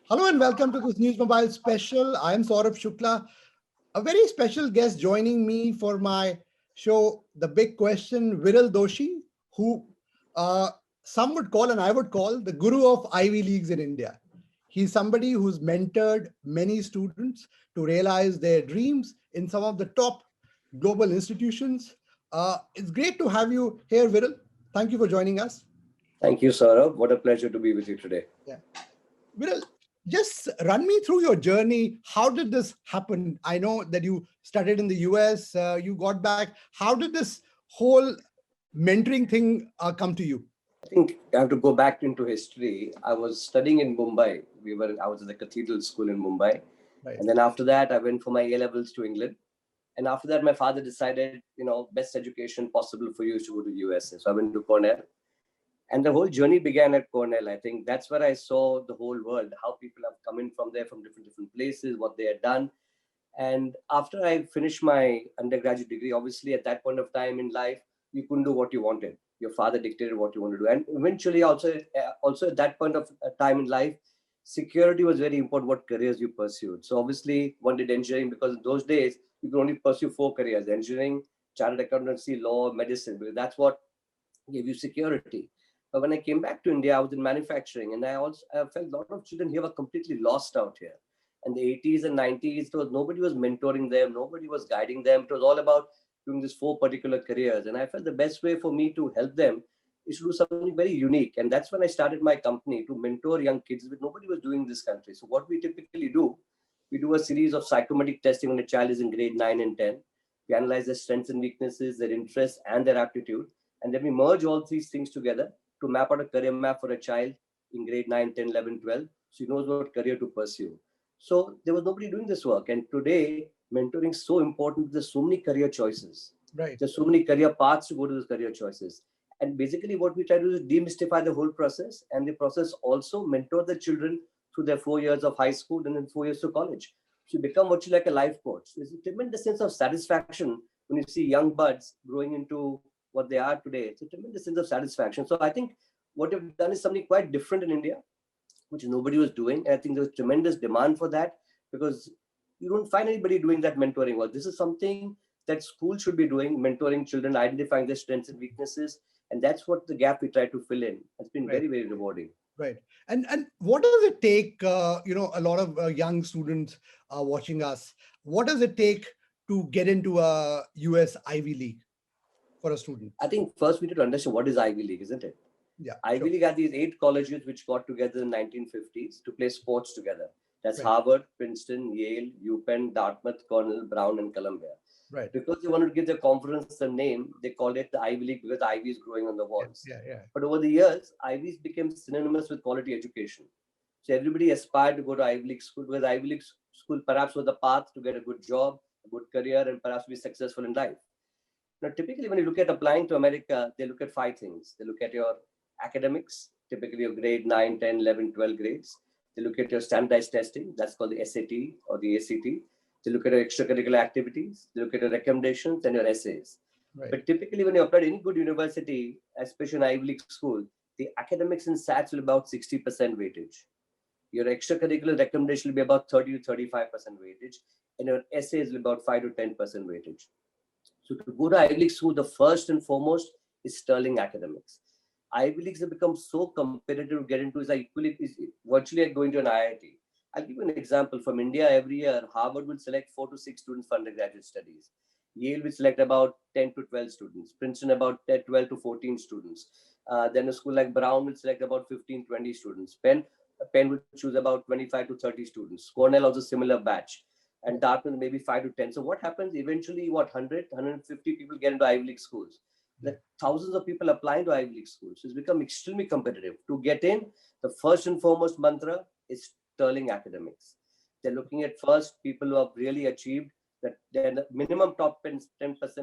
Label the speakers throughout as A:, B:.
A: Hello and welcome to this News Mobile special. I am Saurabh Shukla. A very special guest joining me for my show, The Big Question, Viral Doshi, who uh, some would call and I would call the guru of Ivy Leagues in India. He's somebody who's mentored many students to realize their dreams in some of the top global institutions. It's great to have you here, Viral. Thank you for joining us.
B: Thank you, Saurabh. What a pleasure to be with you today.
A: Yeah. Viral, just run me through your journey. How did this happen? I know that you studied in the US, you got back. How did this whole mentoring thing come to you?
B: I think I have to go back into history. I was studying in Mumbai. I was at the Cathedral School in Mumbai.
A: Right.
B: And then after that, I went for my A levels to England. And after that, my father decided, best education possible for you is to go to USA. So I went to Cornell. And the whole journey began at Cornell. I think that's where I saw the whole world, how people have come in from there, from different places, what they had done. And after I finished my undergraduate degree, obviously at that point of time in life, you couldn't do what you wanted. Your father dictated what you want to do. And eventually also at that point of time in life, security was very important, what careers you pursued. So obviously one did engineering because in those days, you could only pursue 4 careers: engineering, chartered accountancy, law, medicine, because that's what gave you security. But when I came back to India, I was in manufacturing, and I felt a lot of children here were completely lost out here. In the 80s and 90s, nobody was mentoring them, nobody was guiding them. It was all about doing these 4 particular careers. And I felt the best way for me to help them is to do something very unique. And that's when I started my company to mentor young kids, but nobody was doing in this country. So what we typically do, we do a series of psychometric testing when a child is in grade 9 and 10. We analyze their strengths and weaknesses, their interests, and their aptitude. And then we merge all these things together to map out a career map for a child in grade 9, 10, 11, 12. So he knows what career to pursue. So there was nobody doing this work. And today, mentoring is so important. There's so many career choices.
A: Right.
B: There's so many career paths to go to those career choices. And basically what we try to do is demystify the whole process. And the process also mentor the children through their 4 years of high school and then 4 years to college. So you become virtually like a life coach. There's a tremendous sense of satisfaction when you see young buds growing into what they are today. It's a tremendous sense of satisfaction. So I think what you've done is something quite different in India, which nobody was doing. And I think there was tremendous demand for that because you don't find anybody doing that mentoring work. This is something that schools should be doing, mentoring children, identifying their strengths and weaknesses. And that's what the gap we try to fill in. It's been very, very rewarding.
A: Right. And what does it take, a lot of young students are watching us. What does it take to get into a US Ivy League for a student?
B: I think first we need to understand what is Ivy League, isn't it?
A: Yeah.
B: Ivy League are these 8 colleges which got together in the 1950s to play sports together. That's
A: Right.
B: Harvard, Princeton, Yale, UPenn, Dartmouth, Cornell, Brown, and Columbia.
A: Right.
B: Because they wanted to give their conference a name, they called it the Ivy League because Ivy is growing on the walls.
A: Yeah.
B: But over the years, Ivies became synonymous with quality education. So everybody aspired to go to Ivy League school because Ivy League school perhaps was the path to get a good job, a good career, and perhaps be successful in life. Now, typically, when you look at applying to America, they look at 5 things. They look at your academics, typically your grade 9, 10, 11, 12 grades. They look at your standardized testing, that's called the SAT or the ACT. They look at your extracurricular activities. They look at your recommendations and your essays.
A: Right.
B: But typically, when you apply to any good university, especially an Ivy League school, the academics and SATs will be about 60% weightage. Your extracurricular recommendation will be about 30 to 35% weightage, and your essays will be about 5 to 10% weightage. So to go to Ivy League school, the first and foremost is sterling academics. Ivy Leagues have become so competitive to get into is virtually like going to an IIT. I'll give you an example. From India, every year, Harvard will select 4 to 6 students for undergraduate studies. Yale will select about 10 to 12 students. Princeton about 12 to 14 students. Then a school like Brown will select about 15, 20 students. Penn will choose about 25 to 30 students. Cornell also similar batch. And Dartmouth maybe 5 to 10. So what happens eventually, 150 people get into Ivy League schools. There are thousands of people applying to Ivy League schools. So it's become extremely competitive. To get in, the first and foremost mantra is sterling academics. They're looking at first people who have really achieved that they're the minimum top 10%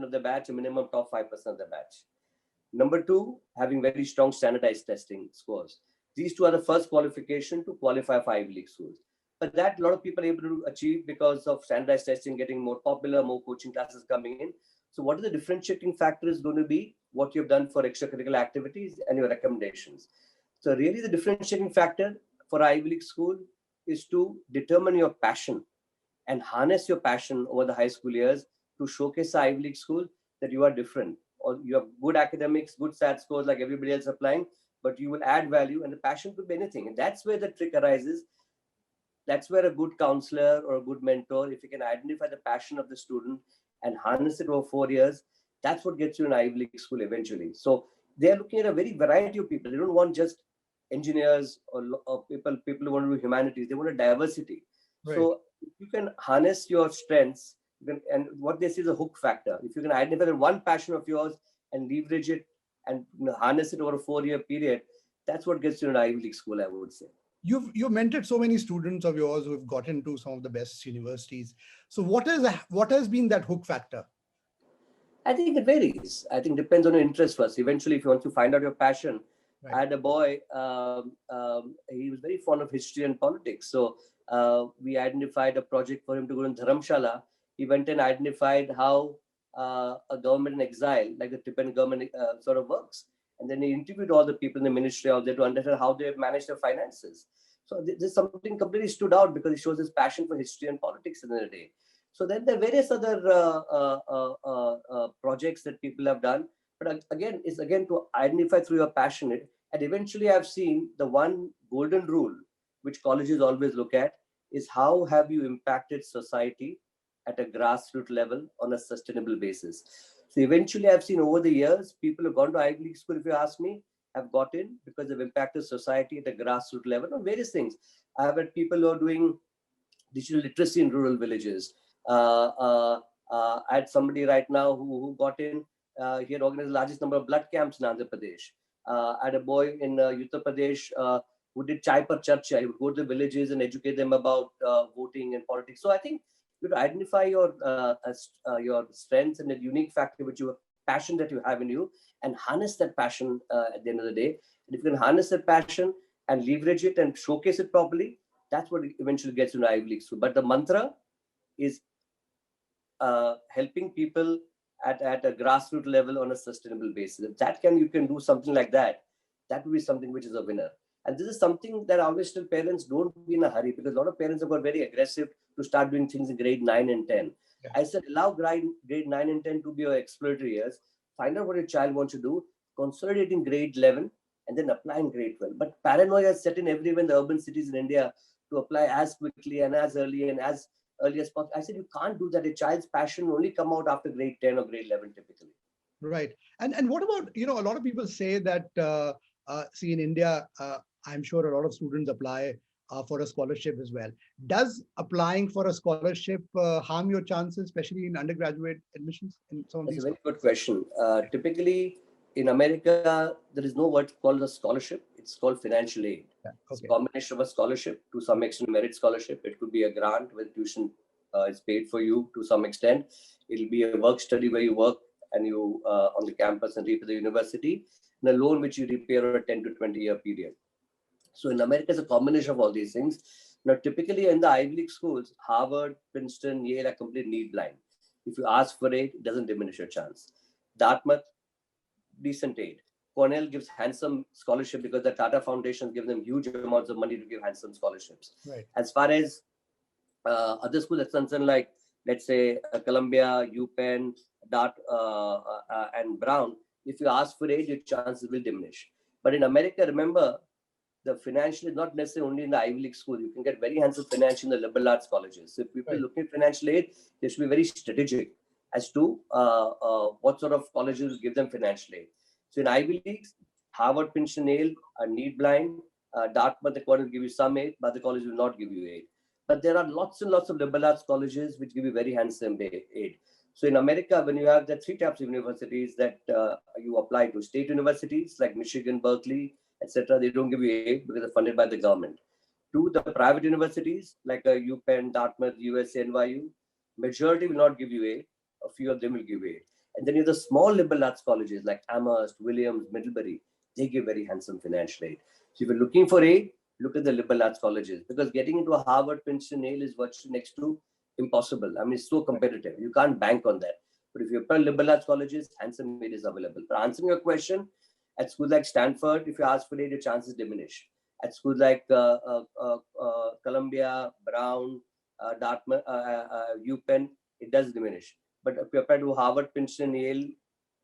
B: of the batch, and minimum top 5% of the batch. Number 2, having very strong standardized testing scores. These 2 are the first qualification to qualify for Ivy League schools. But that a lot of people are able to achieve because of standardized testing getting more popular, more coaching classes coming in. So what is the differentiating factor is going to be what you've done for extracurricular activities and your recommendations. So really the differentiating factor for Ivy League school is to determine your passion and harness your passion over the high school years to showcase the Ivy League school that you are different, or you have good academics, good SAT scores like everybody else applying, but you will add value, and the passion could be anything. And that's where the trick arises. That's where a good counselor or a good mentor, if you can identify the passion of the student and harness it over 4 years, that's what gets you an Ivy League school eventually. So they're looking at a very variety of people. They don't want just engineers or people who want to do humanities. They want a diversity.
A: Right.
B: So if you can harness your strengths, and what they see is a hook factor. If you can identify the one passion of yours and leverage it and harness it over a 4-year period, that's what gets you an Ivy League school, I would say.
A: You've mentored so many students of yours who have gotten to some of the best universities. So what has been that hook factor?
B: I think it varies. I think it depends on your interest first. Eventually, if you want to find out your passion,
A: Right.
B: I had a boy, he was very fond of history and politics. So we identified a project for him to go to Dharamshala. He went and identified how a government in exile, like the Tibetan government sort of works. And then he interviewed all the people in the ministry out there to understand how they manage their finances. So this is something completely stood out because it shows his passion for history and politics in the day. So then there are various other projects that people have done. But again, it's again to identify through your passion. And eventually I've seen the one golden rule, which colleges always look at, is how have you impacted society at a grassroots level on a sustainable basis. So eventually I've seen over the years, people have gone to Ivy League school, if you ask me, have got in because they've impacted society at a grassroots level on various things. I've had people who are doing digital literacy in rural villages. I had somebody right now who got in, he had organized the largest number of blood camps in Andhra Pradesh. I had a boy in Uttar Pradesh who did Chai Par Charcha. He would go to the villages and educate them about voting and politics. So I think you have to identify your strengths and the unique factor which you passion that you have in you, and harness that passion at the end of the day. And if you can harness that passion and leverage it and showcase it properly, that's what eventually gets you an Ivy League school. But the mantra is helping people at a grassroots level on a sustainable basis. If you can do something like that, that will be something which is a winner. And this is something that I always tell parents, don't be in a hurry, because a lot of parents have got very aggressive to start doing things in grade 9 and 10. Yeah. I said, allow grade 9 and 10 to be your exploratory years. Find out what your child wants to do, consolidate in grade 11, and then apply in grade 12. But paranoia is set in everywhere in the urban cities in India to apply as quickly and as early and as early as possible. I said, you can't do that. A child's passion will only come out after grade 10 or grade 11 typically.
A: Right. And what about, a lot of people say that, see, in India, I'm sure a lot of students apply for a scholarship as well. Does applying for a scholarship harm your chances, especially in undergraduate admissions? In some of
B: That's
A: these?
B: a very good question. Typically, in America, there is no word called a scholarship. It's called financial aid. Yeah, okay. It's a combination of a scholarship, to some extent merit scholarship. It could be a grant where tuition is paid for you to some extent. It'll be a work study where you work and you on the campus and repay the university, and a loan which you repay over a 10 to 20 year period. So in America, it's a combination of all these things. Now, typically in the Ivy League schools, Harvard, Princeton, Yale are completely need blind. If you ask for aid, it doesn't diminish your chance. Dartmouth, decent aid. Cornell gives handsome scholarship because the Tata Foundations give them huge amounts of money to give handsome scholarships.
A: Right.
B: As far as other schools are concerned, like let's say Columbia, UPenn, Dart, and Brown, if you ask for aid, your chances will diminish. But in America, remember, the financial is not necessarily only in the Ivy League school. You can get very handsome financial in the liberal arts colleges. So if people are looking at financial aid, they should be very strategic as to what sort of colleges will give them financial aid. So in Ivy Leagues, Harvard, Princeton, Yale are need blind. Dartmouth, the college will give you some aid, but the college will not give you aid. But there are lots and lots of liberal arts colleges which give you very handsome aid. So in America, when you have the 3 types of universities that you apply to, state universities like Michigan, Berkeley, etc., they don't give you aid because they're funded by the government. To the private universities like UPenn, Dartmouth, USC, NYU, majority will not give you aid. A few of them will give aid. And then you have the small liberal arts colleges like Amherst, Williams, Middlebury. They give very handsome financial aid. So if you're looking for aid, look at the liberal arts colleges, because getting into a Harvard, Princeton, Yale is virtually next to impossible. I mean, it's so competitive. You can't bank on that. But if you apply liberal arts colleges, handsome aid is available. But answering your question, at schools like Stanford, if you ask for aid, your chances diminish. At schools like Columbia, Brown, Dartmouth, UPenn, it does diminish. But if you apply to Harvard, Princeton, Yale, you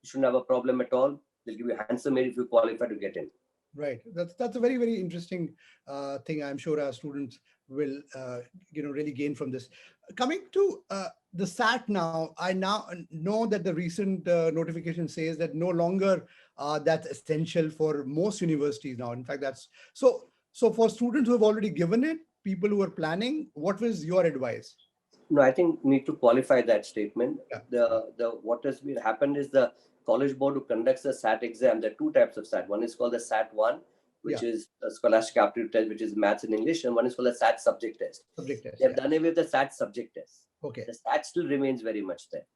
B: shouldn't have a problem at all. They'll give you a handsome aid if you qualify to get in.
A: Right. That's a very, very interesting thing. I'm sure our students will really gain from this. Coming to the SAT now, I now know that the recent notification says that no longer that's essential for most universities now. In fact, that's so. So for students who have already given it, people who are planning, what was your advice?
B: No, I think we need to qualify that statement.
A: Yeah.
B: What has been happened is the College Board who conducts the SAT exam. There are two types of SAT. One is called the SAT 1, which is a scholastic aptitude test, which is maths and English, and one is called the SAT subject test.
A: Subject test.
B: They have done away with the SAT subject test.
A: Okay.
B: The SAT still remains very much there.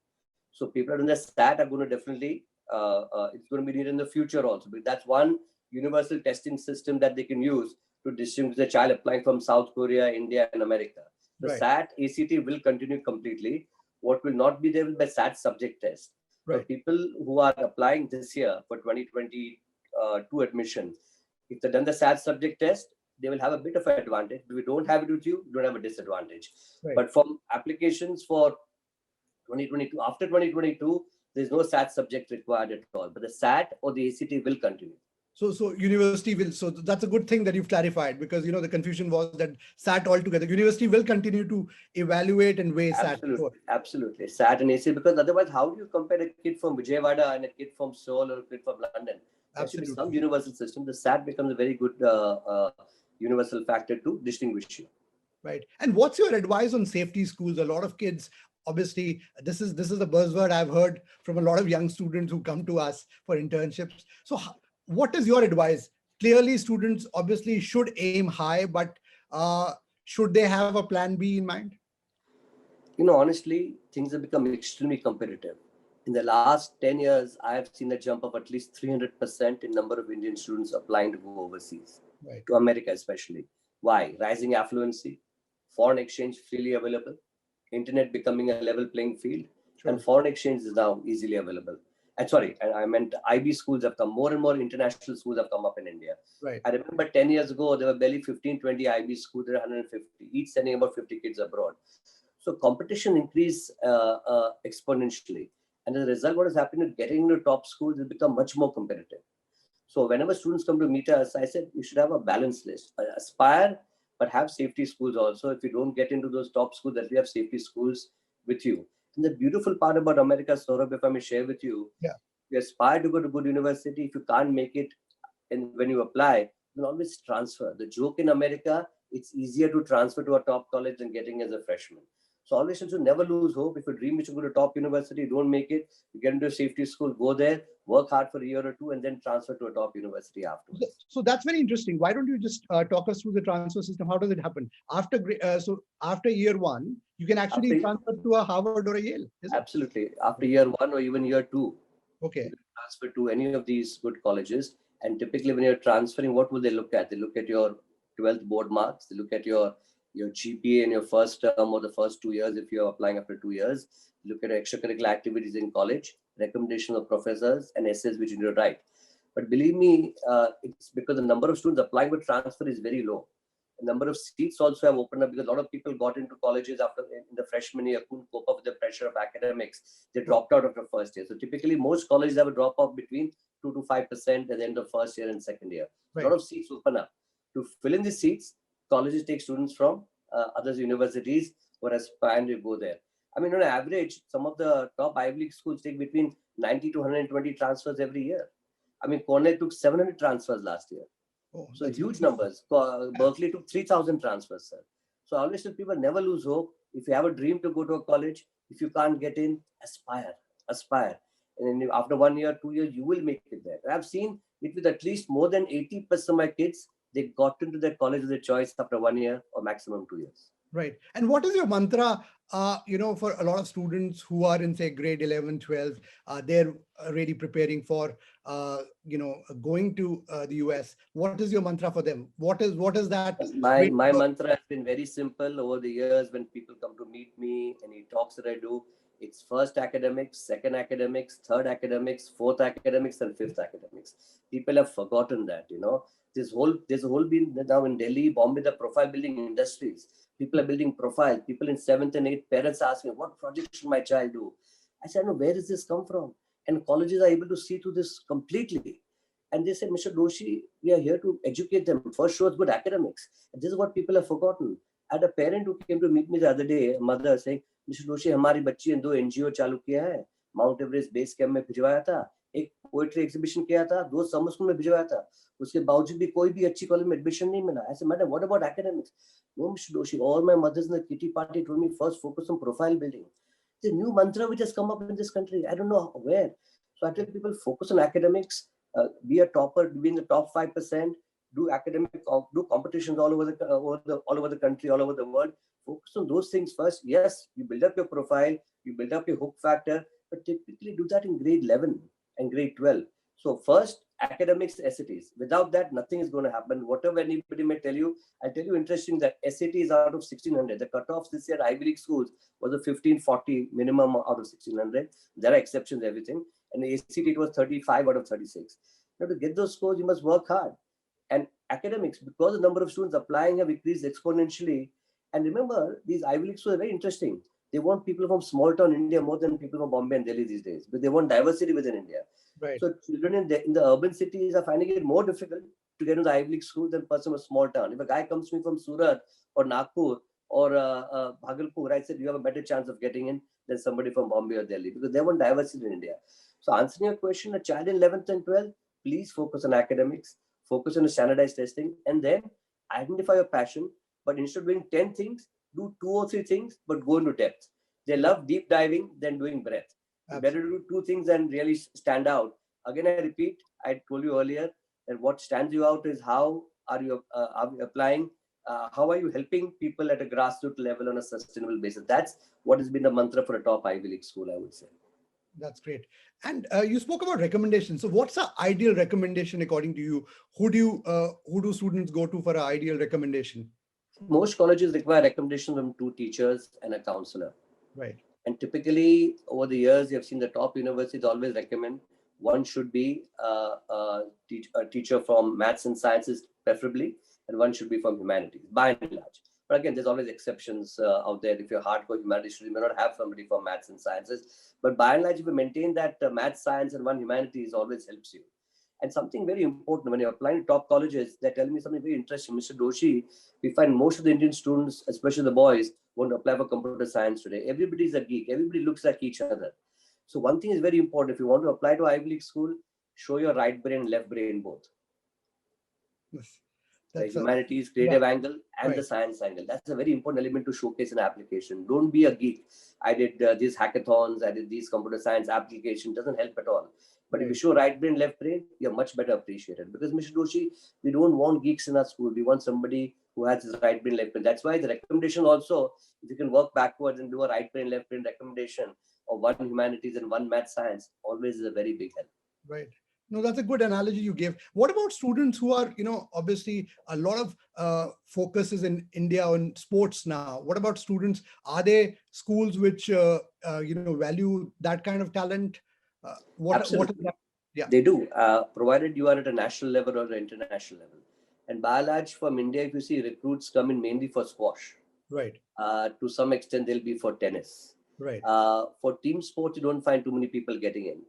B: So people doing the SAT are going to definitely, it's going to be needed in the future also. But that's one universal testing system that they can use to distinguish the child applying from South Korea, India, and America. The SAT, ACT will continue completely. What will not be there will be SAT subject test.
A: Right.
B: For people who are applying this year for 2022 admission, if they've done the SAT subject test, they will have a bit of an advantage. If you don't have it with you, you don't have a disadvantage.
A: Right.
B: But from applications for 2022, after 2022, there's no SAT subject required at all. But the SAT or the ACT will continue.
A: So university will, so that's a good thing that you've clarified, because the confusion was that SAT altogether. University will continue to evaluate and weigh SAT.
B: Absolutely. SAT and ACT, because otherwise, how do you compare a kid from Vijayawada and a kid from Seoul or a kid from London? There should be some universal system. The SAT becomes a very good universal factor to distinguish you.
A: Right. And what's your advice on safety schools? A lot of kids, obviously, this is a buzzword I've heard from a lot of young students who come to us for internships. So what is your advice? Clearly, students obviously should aim high, but should they have a plan B in mind?
B: Honestly, things have become extremely competitive. In the last 10 years, I have seen a jump of at least 300% in number of Indian students applying to go overseas, to America especially. Why? Rising affluency, foreign exchange freely available, internet becoming a level playing field, and foreign exchange is now easily available. I meant IB schools have come. More and more international schools have come up in India.
A: Right.
B: I remember 10 years ago, there were barely 15, 20 IB schools. There were 150, each sending about 50 kids abroad. So competition increased exponentially. And as a result, what has happened is getting into top schools has become much more competitive. So whenever students come to meet us, I said, you should have a balanced list. Aspire, but have safety schools also. If you don't get into those top schools, that we have safety schools with you. And the beautiful part about America, Saurabh, if I may share with you, you aspire to go to good university. If you can't make it, and when you apply, you can always transfer. The joke in America, it's easier to transfer to a top college than getting as a freshman. So always you should never lose hope. If you dream you should go to top university, don't make it, you get into a safety school, go there, work hard for a year or two, and then transfer to a top university afterwards.
A: So that's very interesting. Why don't you just talk us through the transfer system? How does it happen? After year one, you can actually transfer to a Harvard or a Yale.
B: Absolutely. After year one or even year two,
A: you
B: can transfer to any of these good colleges. And typically when you're transferring, what will they look at? They look at your 12th board marks. They look at your GPA in your first term or the first 2 years if you're applying after 2 years. Look at extracurricular activities in college, recommendations of professors, and essays which you need to write. But believe me, it's because the number of students applying for transfer is very low. The number of seats also have opened up because a lot of people got into colleges after in the freshman year, couldn't cope up with the pressure of academics. They dropped out of the first year. So typically most colleges have a drop off between 2 to 5% at the end of first year and second year. A lot of seats open up. To fill in the seats, colleges take students from other universities who are aspiring to go there. I mean, on average, some of the top Ivy League schools take between 90 to 120 transfers every year. I mean, Cornell took 700 transfers last year. So huge numbers. Berkeley took 3,000 transfers, sir. So I always tell people, never lose hope. If you have a dream to go to a college, if you can't get in, aspire. And then after 1 year, 2 years, you will make it there. I've seen it with at least more than 80% of my kids. They got into their college of their choice after 1 year or maximum 2 years.
A: Right. And what is your mantra, for a lot of students who are in, say, grade 11, 12, they're already preparing for, going to the US. What is your mantra for them? What is that?
B: My mantra has been very simple over the years when people come to meet me, any talks that I do. It's first academics, second academics, third academics, fourth academics, and fifth academics. People have forgotten that, you know. There's a whole been now in Delhi, Bombay, the profile building industries. People are building profiles. People in seventh and eighth, parents are asking, what project should my child do? I said, no, where does this come from? And colleges are able to see through this completely. And they said, Mr. Doshi, we are here to educate them. First, show us good academics. And this is what people have forgotten. I had a parent who came to meet me the other day, a mother saying, Mr. Doshi, हमारी बच्ची ने 2 NGO चालू किया है, mount Everest base camp में भिजवाया था, एक पोएट्री एग्जीबिशन किया था, 2 समर स्कूल में भिजवाया था, उसके बावजूद भी कोई भी अच्छी कॉलेज में एडमिशन नहीं मिला. I said, madam, what about academics? No, Mr. Doshi, all my mothers in the kitty party told me first focus on profile building. The new mantra which has come up in this country, I don't know where. So I tell people, focus on academics, be a topper, be in the top 5%, do competitions all over the country, all over the world. Focus on those things first. Yes, you build up your profile, you build up your hook factor, but typically do that in grade 11 and grade 12. So first, academics, SATs. Without that, nothing is going to happen. Whatever anybody may tell you, I'll tell you interesting that SAT is out of 1600. The cutoffs this year at Ivy League schools was a 1540 minimum out of 1600. There are exceptions, everything. And the ACT, it was 35 out of 36. Now to get those scores, you must work hard. And academics, because the number of students applying have increased exponentially. And remember, these Ivy League schools are very interesting. They want people from small town India more than people from Bombay and Delhi these days, but they want diversity within India.
A: Right.
B: So children in the urban cities are finding it more difficult to get into the Ivy League school than a person from a small town. If a guy comes to me from Surat or Nagpur or Bhagalpur, I said, you have a better chance of getting in than somebody from Bombay or Delhi because they want diversity in India. So answering your question, a child in 11th and 12th, please focus on academics, focus on standardized testing, and then identify your passion. But instead of doing 10 things, do 2 or 3 things, but go into depth. They love deep diving than doing breadth. Better to do 2 things and really stand out. Again, I repeat, I told you earlier that what stands you out is how are you applying, how are you helping people at a grassroots level on a sustainable basis. That's what has been the mantra for a top Ivy League school, I would say.
A: That's great. And you spoke about recommendations. So what's the ideal recommendation according to you? Who do students go to for an ideal recommendation?
B: Most colleges require recommendations from 2 teachers and a counselor.
A: Right.
B: And typically over the years, you have seen the top universities always recommend one should be a teacher from maths and sciences preferably, and one should be from humanities by and large. But again, there's always exceptions out there. If you're hardcore humanities, you may not have somebody from maths and sciences. But by and large, if you maintain that maths, science, and one humanities always helps you. And something very important, when you're applying to top colleges, they're telling me something very interesting. Mr. Doshi, we find most of the Indian students, especially the boys, want to apply for computer science today. Everybody's a geek. Everybody looks like each other. So one thing is very important. If you want to apply to Ivy League school, show your right brain and left brain both.
A: Yes.
B: The humanities, creative angle and the science angle. That's a very important element to showcase an application. Don't be a geek. I did these hackathons, I did these computer science application. Doesn't help at all. But if you show right brain, left brain, you're much better appreciated. Because Mr. Doshi, we don't want geeks in our school. We want somebody who has his right brain, left brain. That's why the recommendation also, if you can work backwards and do a right brain, left brain recommendation of one humanities and one math science, always is a very big help.
A: Right. No, that's a good analogy you gave. What about students who are, obviously a lot of focus is in India on sports now. What about students? Are there schools which, value that kind of talent?
B: Absolutely.
A: What yeah.
B: They do, provided you are at a national level or an international level. And by and large from India, if you see recruits come in mainly for squash.
A: Right.
B: To some extent, they'll be for tennis.
A: Right.
B: For team sports, you don't find too many people getting in.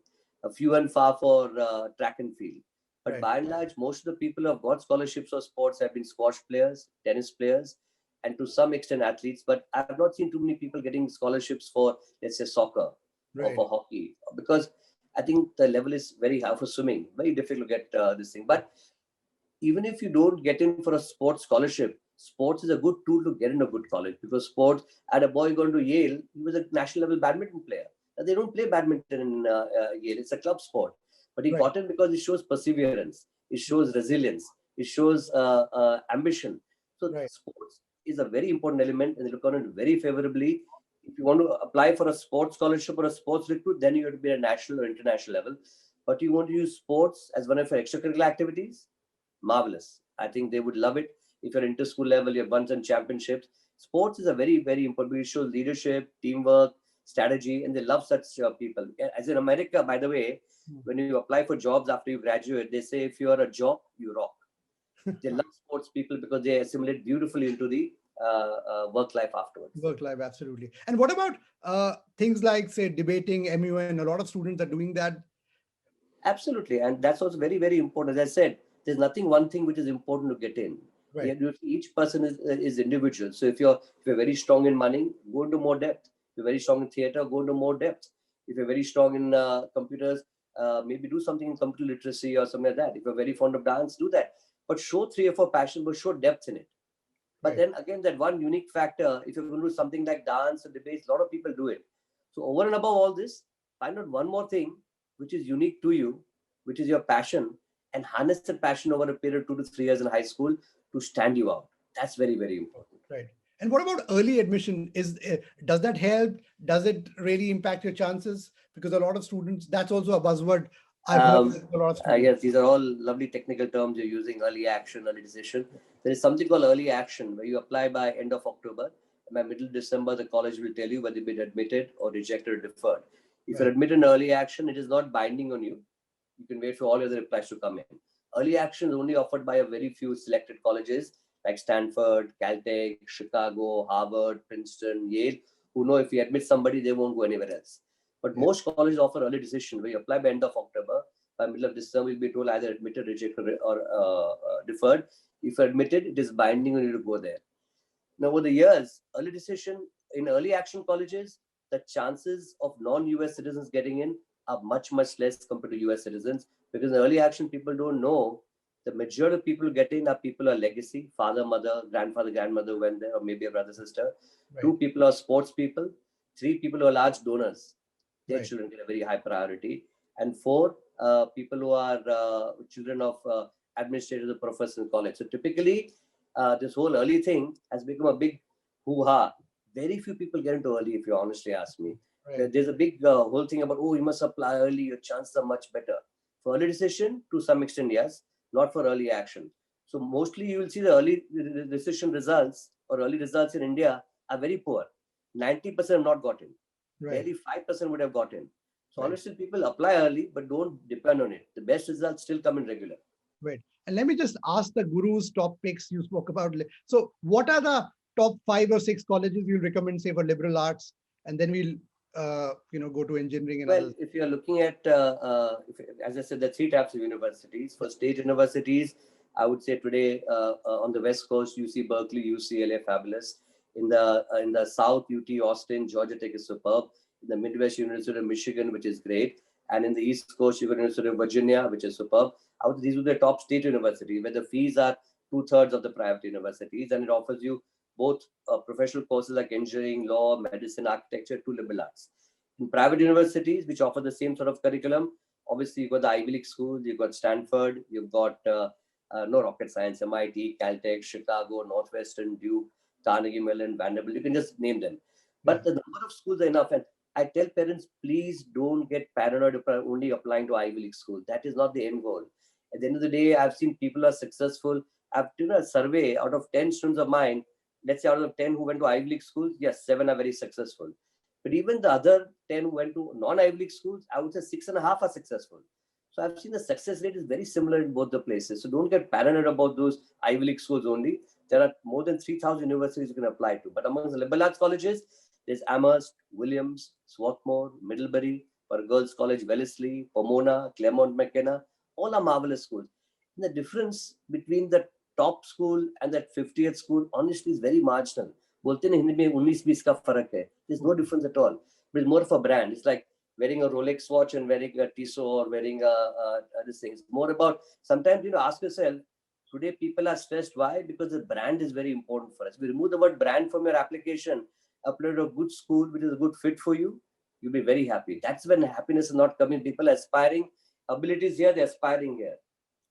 B: A few and far for track and field. But by and large, most of the people who have got scholarships for sports have been squash players, tennis players, and to some extent athletes. But I have not seen too many people getting scholarships for, let's say, soccer or for hockey. Because I think the level is very high for swimming. Very difficult to get this thing. But even if you don't get in for a sports scholarship, sports is a good tool to get in a good college. Because sports, I had a boy going to Yale, he was a national level badminton player. They don't play badminton in Yale. It's a club sport. But he got in because it shows perseverance. It shows resilience. It shows ambition. So sports is a very important element and they look on it very favorably. If you want to apply for a sports scholarship or a sports recruit, then you have to be at a national or international level. But you want to use sports as one of your extracurricular activities? Marvelous. I think they would love it. If you're inter-school level, you have won some championships. Sports is a very, very important. It shows leadership, teamwork, strategy, and they love such people. As in America, by the way, when you apply for jobs after you graduate, they say if you are a jock, you rock. They love sports people because they assimilate beautifully into the work life afterwards.
A: Work life, absolutely. And what about things like, say, debating, MUN? A lot of students are doing that.
B: Absolutely, and that's also very, very important. As I said, there's nothing one thing which is important to get in.
A: Right.
B: Each person is individual. So if you're very strong in money, go into more depth. If you're very strong in theater, go into more depth. If you're very strong in computers, maybe do something in computer literacy or something like that. If you're very fond of dance, do that. But show 3 or 4 passions, but show depth in it. But
A: Right.
B: then again, that one unique factor, if you're going to do something like dance or debates, a lot of people do it. So over and above all this, find out one more thing which is unique to you, which is your passion, and harness that passion over a period of 2 to 3 years in high school to stand you out. That's very, very important.
A: Right. And what about early admission? Does that help? Does it really impact your chances? Because a lot of students, that's also a buzzword I've heard a lot of students.
B: Yes, these are all lovely technical terms you're using: early action, early decision. There is something called early action where you apply by end of October. By middle December, the college will tell you whether you've been admitted or rejected or deferred. If you're admitted in early action, it is not binding on you. You can wait for all your other replies to come in. Early action is only offered by a very few selected colleges like Stanford, Caltech, Chicago, Harvard, Princeton, Yale, who know if you admit somebody, they won't go anywhere else. But most colleges offer early decision where you apply by end of October. By middle of December, you'll be told either admitted, rejected, or deferred. If you're admitted, it is binding on you to go there. Now, over the years, early decision in early action colleges, the chances of non-US citizens getting in are much, much less compared to US citizens, because in early action, people don't know the majority of people who get in are people who are legacy, father, mother, grandfather, grandmother went there, or maybe a brother, sister. Right. 2 people are sports people. 3 people who are large donors. Their children get a very high priority. And 4 people who are children of administrators or professors in college. So typically, this whole early thing has become a big hoo-ha. Very few people get into early, if you honestly ask me. Right. There's a big whole thing about, oh, you must apply early, your chances are much better. For early decision, to some extent, yes, not for early action. So mostly you will see the early decision results or early results in India are very poor. 90% have not gotten. Right. Barely 5% would have gotten. So honestly, people apply early, but don't depend on it. The best results still come in regular.
A: Right. And let me just ask the guru's top picks you spoke about. So what are the top 5 or 6 colleges you'll recommend, say, for liberal arts? And then we'll go to engineering and
B: well, if you're looking at, as I said, there are 3 types of universities. For state universities, I would say today on the West Coast, UC Berkeley, UCLA, fabulous. In the South, UT Austin, Georgia Tech is superb. In the Midwest, University of Michigan, which is great. And in the East Coast, you've got University of Virginia, which is superb. These are the top state universities where the fees are 2/3 of the private universities, and it offers you both professional courses like engineering, law, medicine, architecture, to liberal arts. In private universities, which offer the same sort of curriculum, obviously you've got the Ivy League schools, you've got Stanford, you've got no rocket science, MIT, Caltech, Chicago, Northwestern, Duke, Carnegie Mellon, Vanderbilt, you can just name them. But the number of schools are enough. And I tell parents, please don't get paranoid about only applying to Ivy League school. That is not the end goal. At the end of the day, I've seen people are successful. I've done a survey out of 10 students of mine. Let's say out of 10 who went to Ivy League schools, yes, 7 are very successful. But even the other 10 who went to non-Ivy League schools, I would say 6.5 are successful. So I've seen the success rate is very similar in both the places. So don't get paranoid about those Ivy League schools only. There are more than 3,000 universities you can apply to. But amongst the liberal arts colleges, there's Amherst, Williams, Swarthmore, Middlebury, for girls' college, Wellesley, Pomona, Claremont McKenna, all are marvelous schools. And the difference between the top school and that 50th school, honestly, is very marginal. बोलते हैं हिंदी में 19-20 का फर्क है. There's no difference at all. But it's more of a brand. It's like wearing a Rolex watch and wearing a Tissot or wearing this thing. It's more about, sometimes, ask yourself, today people are stressed. Why? Because the brand is very important for us. We remove the word brand from your application, upload a good school which is a good fit for you, you'll be very happy. That's when happiness is not coming. People are aspiring. Abilities here, they're aspiring here.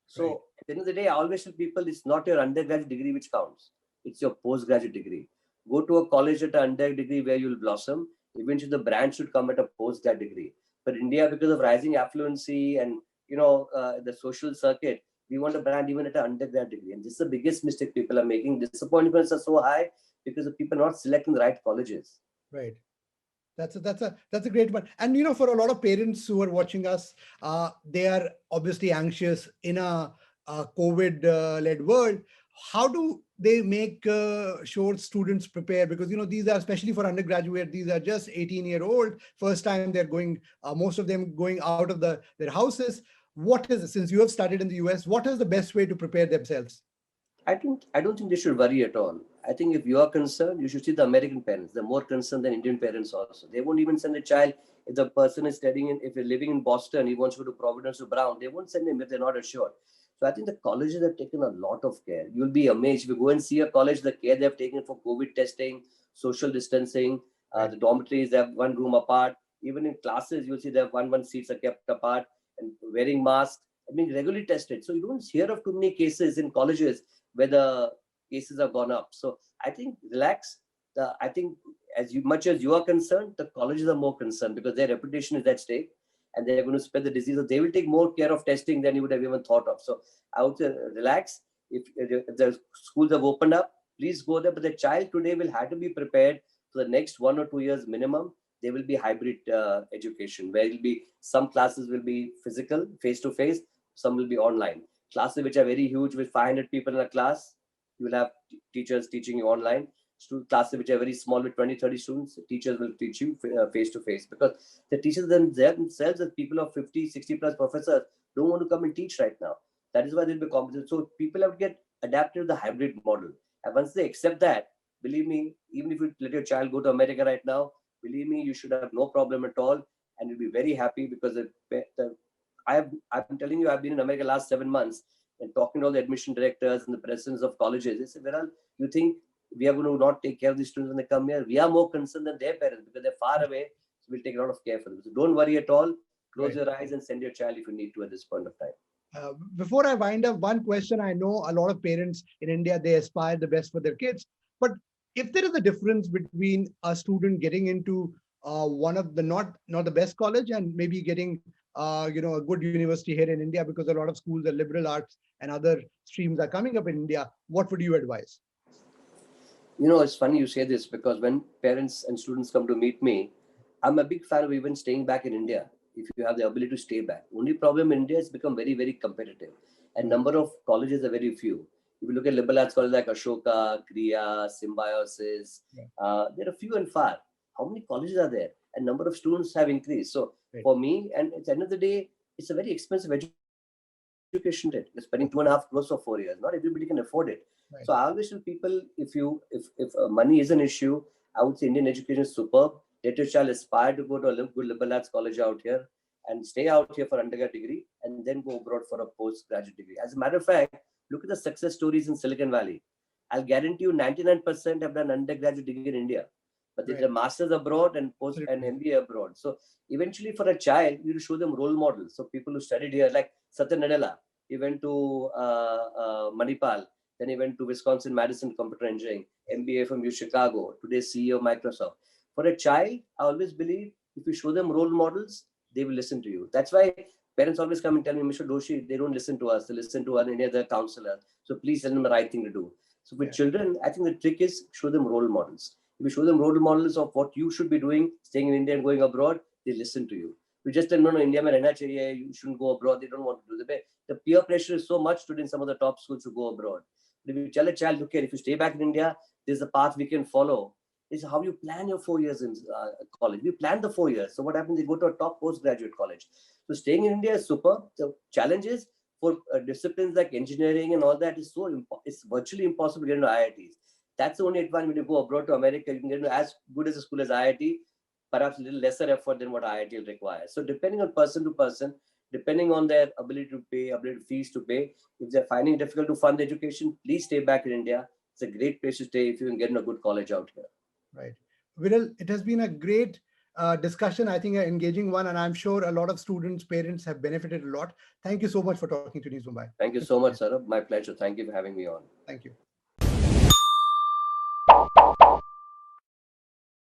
B: So at the end of the day, I always tell people, it's not your undergraduate degree which counts. It's your postgraduate degree. Go to a college at an undergraduate degree where you'll blossom. Eventually, the brand should come at a postgraduate degree. But India, because of rising affluency and the social circuit, we want a brand even at an undergraduate degree. And this is the biggest mistake people are making. Disappointments are so high because of people not selecting the right colleges.
A: Right. That's a great one. And for a lot of parents who are watching us, they are obviously anxious in a COVID-led world. How do they make sure students prepare? Because these are, especially for undergraduate, these are just 18-year-old. First time they're going. Most of them going out of their houses. What is, since you have studied in the US, what is the best way to prepare themselves?
B: I don't think they should worry at all. I think if you are concerned, you should see the American parents. They're more concerned than Indian parents also. They won't even send a child if the person is studying if you're living in Boston, he wants to go to Providence or Brown. They won't send him if they're not assured. So I think the colleges have taken a lot of care. You'll be amazed if you go and see a college, the care they have taken for COVID testing, social distancing, the dormitories, they have one room apart. Even in classes, you'll see they have one seats are kept apart and wearing masks. I mean, regularly tested. So you don't hear of too many cases in colleges where the cases have gone up. So I think relax. I think much as you are concerned, the colleges are more concerned because their reputation is at stake and they're going to spread the disease. So they will take more care of testing than you would have even thought of. So I would say relax. If the schools have opened up, please go there. But the child today will have to be prepared for the next 1 or 2 years minimum. There will be hybrid education where some classes will be physical, face-to-face, some will be online. Classes which are very huge with 500 people in a class, you will have teachers teaching you online. Classes which are very small with 20, 30 students, teachers will teach you face-to-face because the teachers themselves, as people of 50, 60 plus professors, don't want to come and teach right now. That is why they'll be competent. So people have to get adapted to the hybrid model. And once they accept that, believe me, even if you let your child go to America right now, believe me, you should have no problem at all. And you'll be very happy because I'm telling you, I've been in America last 7 months and talking to all the admission directors and the presidents of colleges. They say, Viral, you think we are going to not take care of these students when they come here? We are more concerned than their parents because they're far away. So we'll take a lot of care for them. So don't worry at all. Close your eyes and send your child if you need to at this point of time.
A: Before I wind up, one question. I know a lot of parents in India, they aspire the best for their kids. But if there is a difference between a student getting into one of the not the best college and maybe getting a good university here in India, because a lot of schools are liberal arts and other streams are coming up in India, what would you advise?
B: It's funny you say this because when parents and students come to meet me, I'm a big fan of even staying back in India if you have the ability to stay back. Only problem in India is become very, very competitive and number of colleges are very few. If you look at liberal arts colleges like Ashoka, Kriya, Symbiosis, there are few and far. How many colleges are there? And number of students have increased. So for me, and at the end of the day, it's a very expensive education rate. You're spending 2.5 crores for 4 years. Not everybody can afford it. So I always tell people, if money is an issue, I would say Indian education is superb. Let your child aspire to go to a good liberal arts college out here and stay out here for undergrad degree and then go abroad for a postgraduate degree. As a matter of fact, look at the success stories in Silicon Valley. I'll guarantee you 99% have done undergraduate degree in India, but they did a master's abroad and post and MBA abroad. So eventually for a child, you show them role models. So people who studied here, like Satya Nadella, he went to Manipal, then he went to Wisconsin-Madison Computer Engineering, MBA from Chicago, today's CEO of Microsoft. For a child, I always believe if you show them role models, they will listen to you. That's why parents always come and tell me, Mr. Doshi, they don't listen to us. They listen to any other counselor. So please tell them the right thing to do. So with children, I think the trick is show them role models. If you show them role models of what you should be doing, staying in India and going abroad, they listen to you. You just tell them, no, India mein rehna chahiye, you shouldn't go abroad. They don't want to do. The peer pressure is so much today in some of the top schools to go abroad. But if you tell a child, look here, if you stay back in India, there's a path we can follow. This is how you plan your 4 years in college. We plan the 4 years. So what happens? They go to a top postgraduate college. So staying in India is super. The challenge is for disciplines like engineering and all that is it's virtually impossible to get into IITs. That's the only advantage when you go abroad to America. You can get into as good as a school as IIT, perhaps a little lesser effort than what IIT will require. So depending on person to person, depending on their ability to pay, fees to pay, if they're finding it difficult to fund education, please stay back in India. It's a great place to stay if you can get in a good college out here.
A: Right. Viral, it has been a great discussion, I think an engaging one, and I'm sure a lot of students, parents have benefited a lot. Thank you so much for talking to News Mumbai.
B: Thank you so much, Saurabh. My pleasure. Thank you for having me on.
A: Thank you.